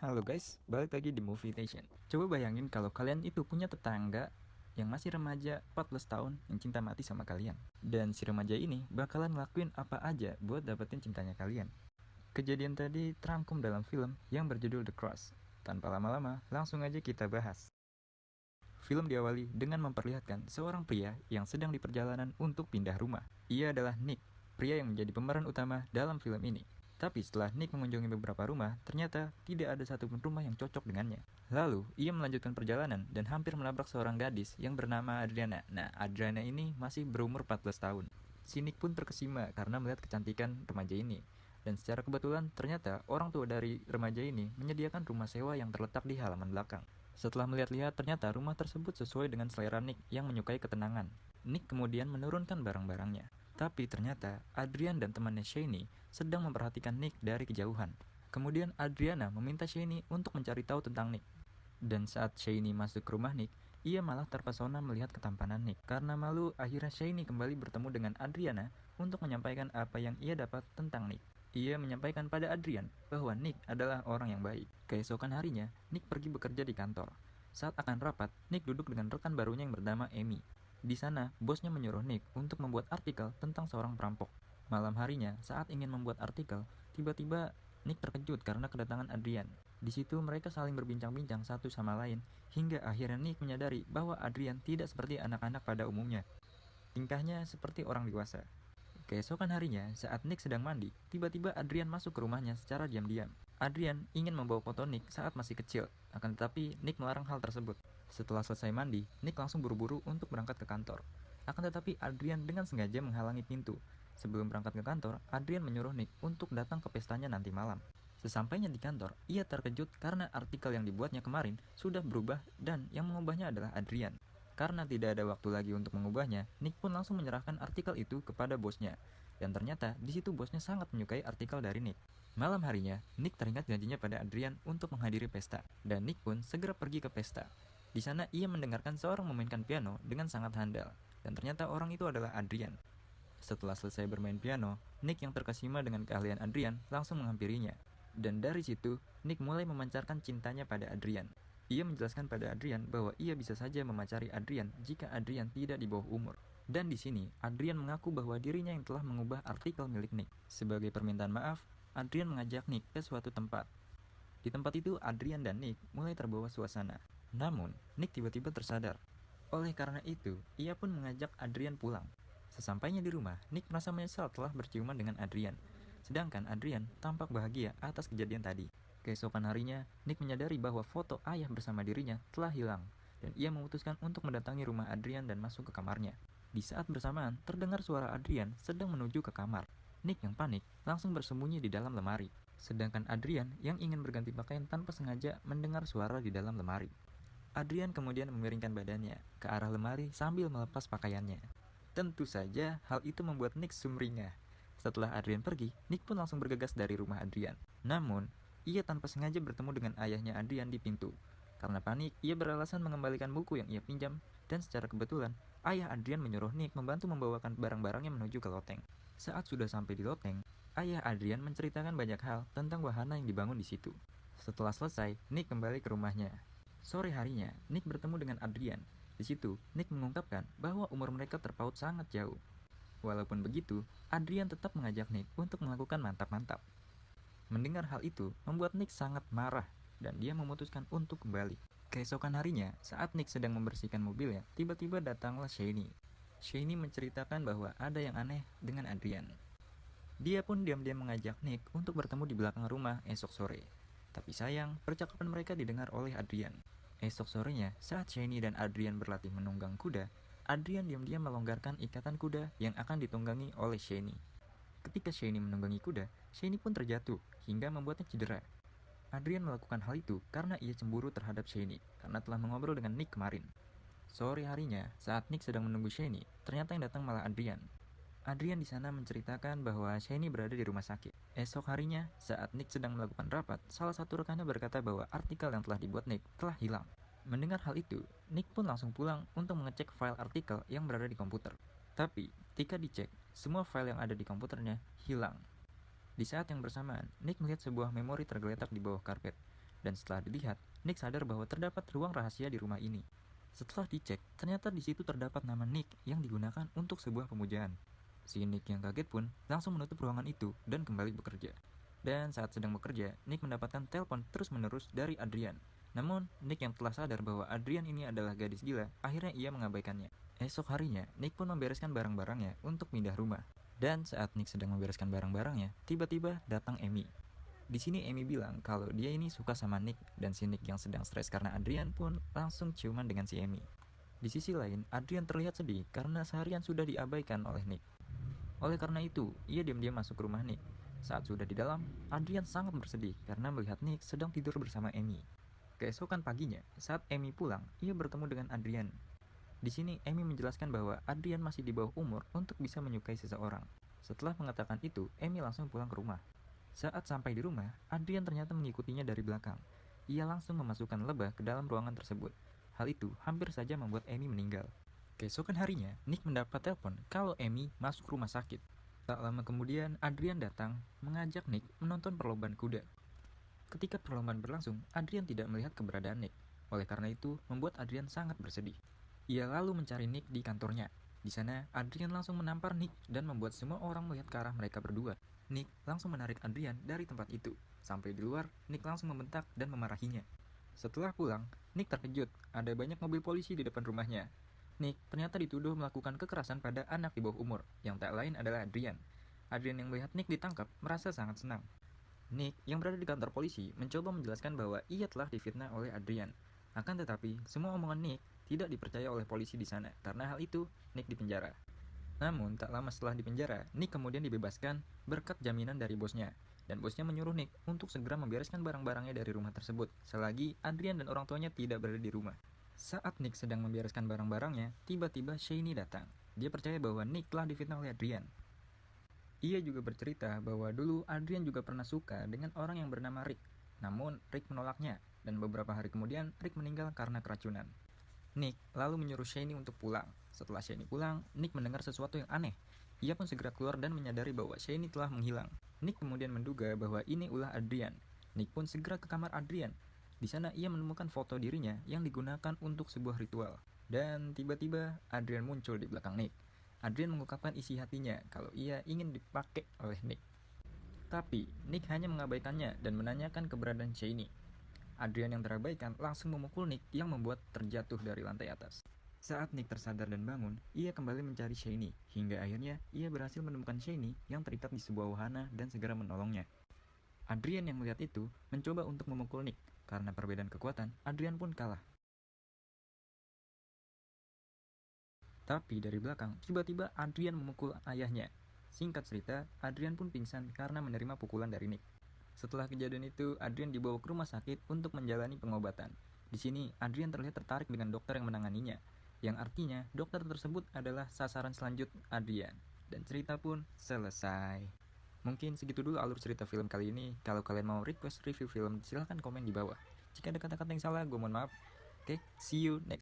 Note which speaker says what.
Speaker 1: Halo guys, balik lagi di Movie Station. Coba bayangin kalau kalian itu punya tetangga yang masih remaja 14 tahun yang cinta mati sama kalian. Dan si remaja ini bakalan ngelakuin apa aja buat dapetin cintanya kalian. Kejadian tadi terangkum dalam film yang berjudul The Cross. Tanpa lama-lama, langsung aja kita bahas. Film diawali dengan memperlihatkan seorang pria yang sedang di perjalanan untuk pindah rumah. Ia adalah Nick, pria yang menjadi pemeran utama dalam film ini. Tapi setelah Nick mengunjungi beberapa rumah, ternyata tidak ada satupun rumah yang cocok dengannya. Lalu, ia melanjutkan perjalanan dan hampir menabrak seorang gadis yang bernama Adriana. Nah, Adriana ini masih berumur 14 tahun. Si Nick pun terkesima karena melihat kecantikan remaja ini. Dan secara kebetulan, ternyata orang tua dari remaja ini menyediakan rumah sewa yang terletak di halaman belakang. Setelah melihat-lihat, ternyata rumah tersebut sesuai dengan selera Nick yang menyukai ketenangan. Nick kemudian menurunkan barang-barangnya. Tapi ternyata Adrian dan temannya Shani sedang memperhatikan Nick dari kejauhan. Kemudian Adriana meminta Shani untuk mencari tahu tentang Nick. Dan saat Shani masuk ke rumah Nick, ia malah terpesona melihat ketampanan Nick. Karena malu, akhirnya Shani kembali bertemu dengan Adriana untuk menyampaikan apa yang ia dapat tentang Nick. Ia menyampaikan pada Adrian bahwa Nick adalah orang yang baik. Keesokan harinya, Nick pergi bekerja di kantor. Saat akan rapat, Nick duduk dengan rekan barunya yang bernama Amy. Di sana, bosnya menyuruh Nick untuk membuat artikel tentang seorang perampok. Malam harinya, saat ingin membuat artikel, tiba-tiba Nick terkejut karena kedatangan Adrian. Di situ mereka saling berbincang-bincang satu sama lain, hingga akhirnya Nick menyadari bahwa Adrian tidak seperti anak-anak pada umumnya. Tingkahnya seperti orang dewasa. Keesokan harinya, saat Nick sedang mandi, tiba-tiba Adrian masuk ke rumahnya secara diam-diam. Adrian ingin membawa foto Nick saat masih kecil, akan tetapi Nick melarang hal tersebut. Setelah selesai mandi, Nick langsung buru-buru untuk berangkat ke kantor. Akan tetapi Adrian dengan sengaja menghalangi pintu. Sebelum berangkat ke kantor, Adrian menyuruh Nick untuk datang ke pestanya nanti malam. Sesampainya di kantor, ia terkejut karena artikel yang dibuatnya kemarin sudah berubah dan yang mengubahnya adalah Adrian. Karena tidak ada waktu lagi untuk mengubahnya, Nick pun langsung menyerahkan artikel itu kepada bosnya. Dan ternyata di situ bosnya sangat menyukai artikel dari Nick. Malam harinya, Nick teringat janjinya pada Adrian untuk menghadiri pesta, dan Nick pun segera pergi ke pesta. Di sana ia mendengarkan seorang memainkan piano dengan sangat handal, dan ternyata orang itu adalah Adrian. Setelah selesai bermain piano, Nick yang terkesima dengan keahlian Adrian langsung menghampirinya. Dan dari situ, Nick mulai memancarkan cintanya pada Adrian. Ia menjelaskan pada Adrian bahwa ia bisa saja memacari Adrian jika Adrian tidak di bawah umur. Dan di sini, Adrian mengaku bahwa dirinya yang telah mengubah artikel milik Nick. Sebagai permintaan maaf, Adrian mengajak Nick ke suatu tempat. Di tempat itu, Adrian dan Nick mulai terbawa suasana. Namun, Nick tiba-tiba tersadar. Oleh karena itu, ia pun mengajak Adrian pulang. Sesampainya di rumah, Nick merasa menyesal telah berciuman dengan Adrian. Sedangkan Adrian tampak bahagia atas kejadian tadi. Keesokan harinya, Nick menyadari bahwa foto ayah bersama dirinya telah hilang, dan ia memutuskan untuk mendatangi rumah Adrian dan masuk ke kamarnya. Di saat bersamaan, terdengar suara Adrian sedang menuju ke kamar. Nick yang panik langsung bersembunyi di dalam lemari. Sedangkan Adrian yang ingin berganti pakaian tanpa sengaja mendengar suara di dalam lemari. Adrian kemudian memiringkan badannya ke arah lemari sambil melepas pakaiannya. Tentu saja hal itu membuat Nick sumringah. Setelah Adrian pergi, Nick pun langsung bergegas dari rumah Adrian. Namun, ia tanpa sengaja bertemu dengan ayahnya Adrian di pintu. Karena panik, ia beralasan mengembalikan buku yang ia pinjam, dan secara kebetulan, ayah Adrian menyuruh Nick membantu membawakan barang-barangnya menuju ke loteng. Saat sudah sampai di loteng, ayah Adrian menceritakan banyak hal tentang wahana yang dibangun di situ. Setelah selesai, Nick kembali ke rumahnya. Sore harinya, Nick bertemu dengan Adrian. Di situ, Nick mengungkapkan bahwa umur mereka terpaut sangat jauh. Walaupun begitu, Adrian tetap mengajak Nick untuk melakukan mantap-mantap. Mendengar hal itu, membuat Nick sangat marah, dan dia memutuskan untuk kembali. Keesokan harinya, saat Nick sedang membersihkan mobilnya, tiba-tiba datanglah Shani. Shani menceritakan bahwa ada yang aneh dengan Adrian. Dia pun diam-diam mengajak Nick untuk bertemu di belakang rumah esok sore. Tapi sayang, percakapan mereka didengar oleh Adrian. Esok sorenya, saat Shani dan Adrian berlatih menunggang kuda, Adrian diam-diam melonggarkan ikatan kuda yang akan ditunggangi oleh Shani. Ketika Shani menunggangi kuda, Shani pun terjatuh hingga membuatnya cedera. Adrian melakukan hal itu karena ia cemburu terhadap Shani karena telah mengobrol dengan Nick kemarin. Sore harinya, saat Nick sedang menunggu Shani, ternyata yang datang malah Adrian. Adrian di sana menceritakan bahwa Shani berada di rumah sakit. Esok harinya, saat Nick sedang melakukan rapat, salah satu rekannya berkata bahwa artikel yang telah dibuat Nick telah hilang. Mendengar hal itu, Nick pun langsung pulang untuk mengecek file artikel yang berada di komputer. Tapi, ketika dicek, semua file yang ada di komputernya hilang. Di saat yang bersamaan, Nick melihat sebuah memori tergeletak di bawah karpet. Dan setelah dilihat, Nick sadar bahwa terdapat ruang rahasia di rumah ini. Setelah dicek, ternyata di situ terdapat nama Nick yang digunakan untuk sebuah pemujaan. Si Nick yang kaget pun langsung menutup ruangan itu dan kembali bekerja. Dan saat sedang bekerja, Nick mendapatkan telepon terus-menerus dari Adrian. Namun, Nick yang telah sadar bahwa Adrian ini adalah gadis gila, akhirnya ia mengabaikannya. Esok harinya, Nick pun membereskan barang-barangnya untuk pindah rumah. Dan saat Nick sedang membereskan barang-barangnya, tiba-tiba datang Amy. Di sini Amy bilang kalau dia ini suka sama Nick, dan si Nick yang sedang stres karena Adrian pun langsung ciuman dengan si Amy. Di sisi lain, Adrian terlihat sedih karena seharian sudah diabaikan oleh Nick. Oleh karena itu, ia diam-diam masuk ke rumah Nick. Saat sudah di dalam, Adrian sangat bersedih karena melihat Nick sedang tidur bersama Amy. Keesokan paginya, saat Amy pulang, ia bertemu dengan Adrian. Di sini, Amy menjelaskan bahwa Adrian masih di bawah umur untuk bisa menyukai seseorang. Setelah mengatakan itu, Amy langsung pulang ke rumah. Saat sampai di rumah, Adrian ternyata mengikutinya dari belakang. Ia langsung memasukkan lebah ke dalam ruangan tersebut. Hal itu hampir saja membuat Amy meninggal. Keesokan harinya, Nick mendapat telepon kalau Amy masuk rumah sakit. Tak lama kemudian, Adrian datang mengajak Nick menonton perlombaan kuda. Ketika perlombaan berlangsung, Adrian tidak melihat keberadaan Nick. Oleh karena itu, membuat Adrian sangat bersedih. Ia lalu mencari Nick di kantornya. Di sana, Adrian langsung menampar Nick dan membuat semua orang melihat ke arah mereka berdua. Nick langsung menarik Adrian dari tempat itu. Sampai di luar, Nick langsung membentak dan memarahinya. Setelah pulang, Nick terkejut. Ada banyak mobil polisi di depan rumahnya. Nick ternyata dituduh melakukan kekerasan pada anak di bawah umur, yang tak lain adalah Adrian. Adrian yang melihat Nick ditangkap merasa sangat senang. Nick yang berada di kantor polisi mencoba menjelaskan bahwa ia telah difitnah oleh Adrian. Akan tetapi, semua omongan Nick tidak dipercaya oleh polisi di sana. Karena hal itu, Nick dipenjara. Namun, tak lama setelah dipenjara, Nick kemudian dibebaskan berkat jaminan dari bosnya. Dan bosnya menyuruh Nick untuk segera membereskan barang-barangnya dari rumah tersebut, selagi Adrian dan orang tuanya tidak berada di rumah. Saat Nick sedang membereskan barang-barangnya, tiba-tiba Shani datang. Dia percaya bahwa Nick telah difitnah oleh Adrian. Ia juga bercerita bahwa dulu Adrian juga pernah suka dengan orang yang bernama Rick. Namun, Rick menolaknya, dan beberapa hari kemudian Rick meninggal karena keracunan. Nick lalu menyuruh Shani untuk pulang. Setelah Shani pulang, Nick mendengar sesuatu yang aneh. Ia pun segera keluar dan menyadari bahwa Shani telah menghilang. Nick kemudian menduga bahwa ini ulah Adrian. Nick pun segera ke kamar Adrian. Di sana ia menemukan foto dirinya yang digunakan untuk sebuah ritual. Dan tiba-tiba Adrian muncul di belakang Nick. Adrian mengungkapkan isi hatinya kalau ia ingin dipakai oleh Nick. Tapi Nick hanya mengabaikannya dan menanyakan keberadaan Shani. Adrian yang terabaikan langsung memukul Nick yang membuat terjatuh dari lantai atas. Saat Nick tersadar dan bangun, ia kembali mencari Shani, hingga akhirnya ia berhasil menemukan Shani yang terikat di sebuah wahana dan segera menolongnya. Adrian yang melihat itu mencoba untuk memukul Nick. Karena perbedaan kekuatan, Adrian pun kalah. Tapi dari belakang, tiba-tiba Adrian memukul ayahnya. Singkat cerita, Adrian pun pingsan karena menerima pukulan dari Nick. Setelah kejadian itu, Adrian dibawa ke rumah sakit untuk menjalani pengobatan. Di sini, Adrian terlihat tertarik dengan dokter yang menanganinya, yang artinya dokter tersebut adalah sasaran selanjutnya Adrian. Dan cerita pun selesai. Mungkin segitu dulu alur cerita film kali ini. Kalau kalian mau request review film, silahkan komen di bawah. Jika ada kata-kata yang salah, gue mohon maaf. Oke, see you next.